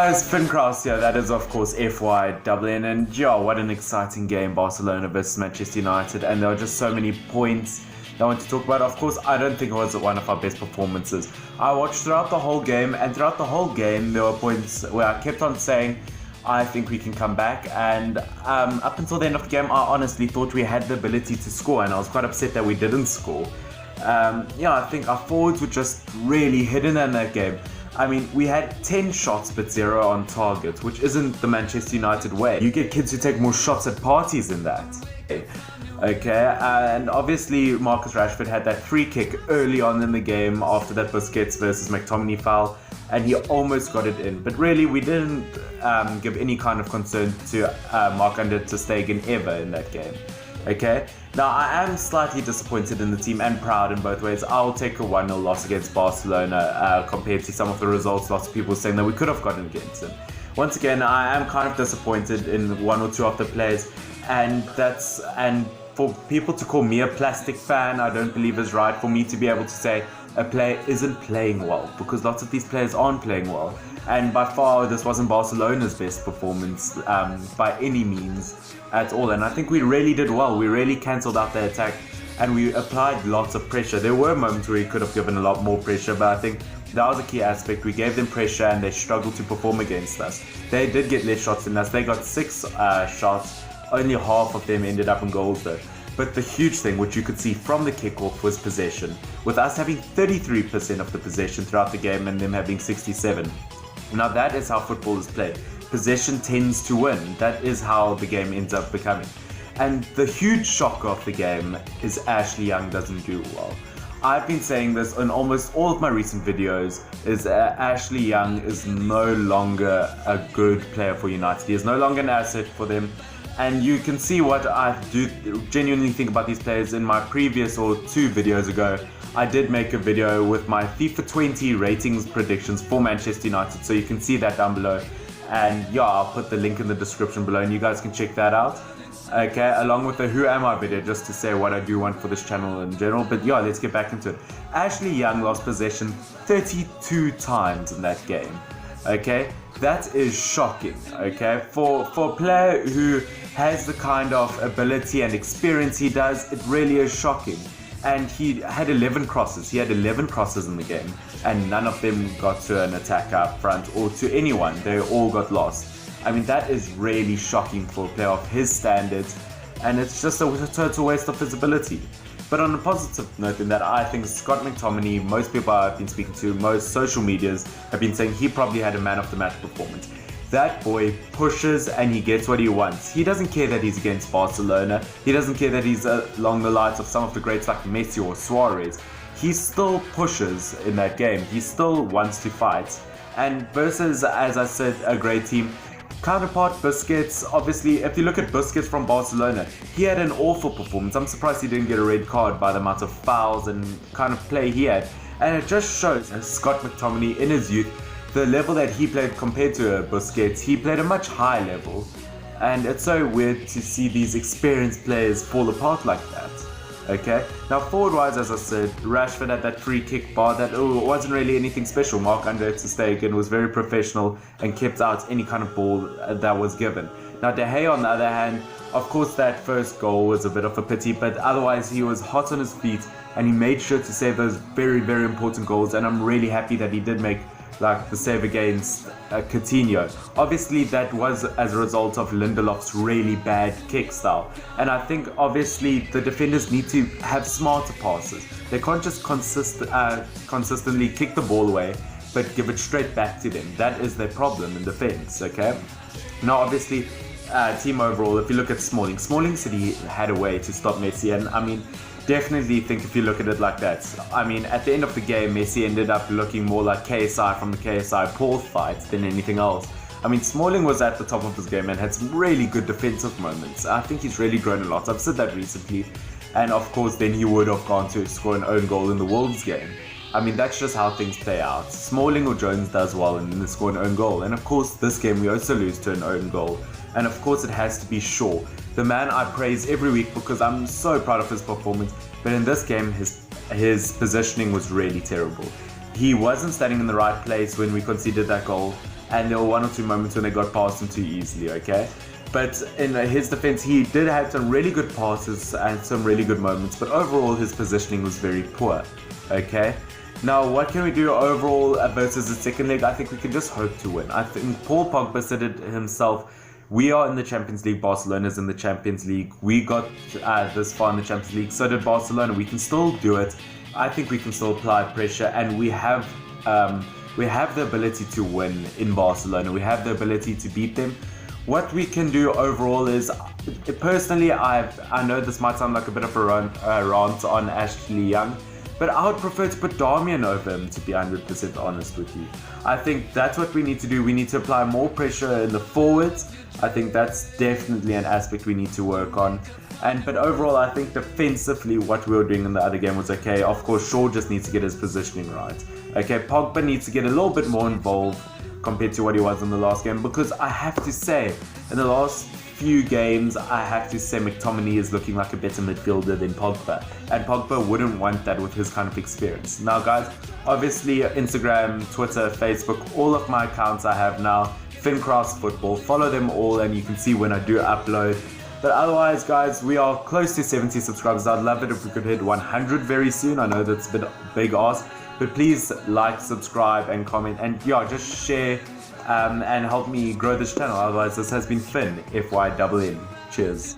guys, Finn Kraus here. That is, of course, FYWN. And yeah, what an exciting game, Barcelona versus Manchester United. And there are just so many points that I want to talk about. Of course, I don't think it was one of our best performances. I watched throughout the whole game, and throughout the whole game, there were points where I kept on saying, I think we can come back. And up until the end of the game, I honestly thought we had the ability to score, and I was quite upset that we didn't score. I think our forwards were just really hidden in that game. I mean, we had 10 shots but 0 on target, which isn't the Manchester United way. You get kids who take more shots at parties than that. Okay, and obviously Marcus Rashford had that free kick early on in the game after that Busquets versus McTominay foul, and he almost got it in. But really, we didn't give any kind of concern to Marc-Andre ter Stegen ever in that game. Okay, now I am slightly disappointed in the team and proud in both ways. I'll take a 1-0 loss against Barcelona compared to some of the results lots of people saying that we could have gotten against them. Once again, I am kind of disappointed in one or two of the players, and for people to call me a plastic fan, I don't believe is right. For me to be able to say a player isn't playing well, because lots of these players aren't playing well. And by far, this wasn't Barcelona's best performance by any means at all. And I think we really did well. We really cancelled out their attack, and we applied lots of pressure. There were moments where we could have given a lot more pressure, but I think that was a key aspect. We gave them pressure, and they struggled to perform against us. They did get less shots than us. They got 6 shots. Only half of them ended up in goals though. But the huge thing, which you could see from the kickoff, was possession. With us having 33% of the possession throughout the game and them having 67%. Now that is how football is played. Possession tends to win. That is how the game ends up becoming. And the huge shock of the game is Ashley Young doesn't do well. I've been saying this in almost all of my recent videos, is Ashley Young is no longer a good player for United. He is no longer an asset for them. And you can see what I do genuinely think about these players in my previous or 2 videos ago. I did make a video with my FIFA 20 ratings predictions for Manchester United, so you can see that down below. And yeah, I'll put the link in the description below and you guys can check that out. Okay, along with the Who Am I video, just to say what I do want for this channel in general. But yeah, let's get back into it. Ashley Young lost possession 32 times in that game. Okay, that is shocking. Okay, for a player who has the kind of ability and experience he does, it really is shocking. And he had 11 crosses. He had 11 crosses in the game, and none of them got to an attacker up front or to anyone. They all got lost. I mean, that is really shocking for a player of his standards, and it's just a total waste of his ability. But on a positive note, in that I think Scott McTominay, most people I've been speaking to, most social medias have been saying he probably had a man of the match performance. That boy pushes and he gets what he wants. He doesn't care that he's against Barcelona. He doesn't care that he's along the lines of some of the greats like Messi or Suarez. He still pushes in that game. He still wants to fight. And versus, as I said, a great team, counterpart Busquets, obviously, if you look at Busquets from Barcelona, he had an awful performance. I'm surprised he didn't get a red card by the amount of fouls and kind of play he had. And it just shows Scott McTominay in his youth, the level that he played compared to Busquets, he played a much higher level. And it's so weird to see these experienced players fall apart like that. Okay, now forward-wise, as I said, Rashford had that free kick bar that wasn't really anything special. Marc-Andre ter Stegen was very professional and kept out any kind of ball that was given. Now De Gea, on the other hand, of course that first goal was a bit of a pity, but otherwise he was hot on his feet and he made sure to save those very, very important goals, and I'm really happy that he did make like the save against Coutinho. Obviously that was as a result of Lindelof's really bad kick style, and I think obviously the defenders need to have smarter passes. They can't just consistently kick the ball away but give it straight back to them. That is their problem in defense. Okay, now obviously team overall, if you look at Smalling said he had a way to stop Messi, and I mean, definitely think if you look at it like that. I mean, at the end of the game, Messi ended up looking more like KSI from the KSI Paul fight than anything else. I mean, Smalling was at the top of his game and had some really good defensive moments. I think he's really grown a lot. I've said that recently. And of course, then he would have gone to score an own goal in the Wolves game. I mean, that's just how things play out. Smalling or Jones does well and then they score an own goal. And of course, this game we also lose to an own goal. And of course, it has to be Shaw, the man I praise every week because I'm so proud of his performance. But in this game, his positioning was really terrible. He wasn't standing in the right place when we conceded that goal. and there were one or two moments when they got past him too easily, okay? But in his defense, he did have some really good passes and some really good moments, but overall his positioning was very poor, okay? Now, what can we do overall versus the second leg? I think we can just hope to win. I think Paul Pogba said it himself. We are in the Champions League. Barcelona's in the Champions League. We got this far in the Champions League. So did Barcelona. We can still do it. I think we can still apply pressure, and we have the ability to win in Barcelona. We have the ability to beat them. What we can do overall is, personally, I know this might sound like a bit of a rant on Ashley Young, but I would prefer to put Darmian over him, to be 100% honest with you. I think that's what we need to do. We need to apply more pressure in the forwards. I think that's definitely an aspect we need to work on. But overall, I think defensively, what we were doing in the other game was okay. Of course, Shaw just needs to get his positioning right. Okay, Pogba needs to get a little bit more involved compared to what he was in the last game, because I have to say, in the last few games, I have to say McTominay is looking like a better midfielder than Pogba, and Pogba wouldn't want that with his kind of experience. Now guys, obviously Instagram, Twitter, Facebook, all of my accounts I have now, Fincross Football, follow them all and you can see when I do upload. But otherwise guys, we are close to 70 subscribers. I'd love it if we could hit 100 very soon. I know that's a bit big ask, but please like, subscribe and comment, and yeah, just share and help me grow this channel. Otherwise, this has been Finn, FYNN. Cheers.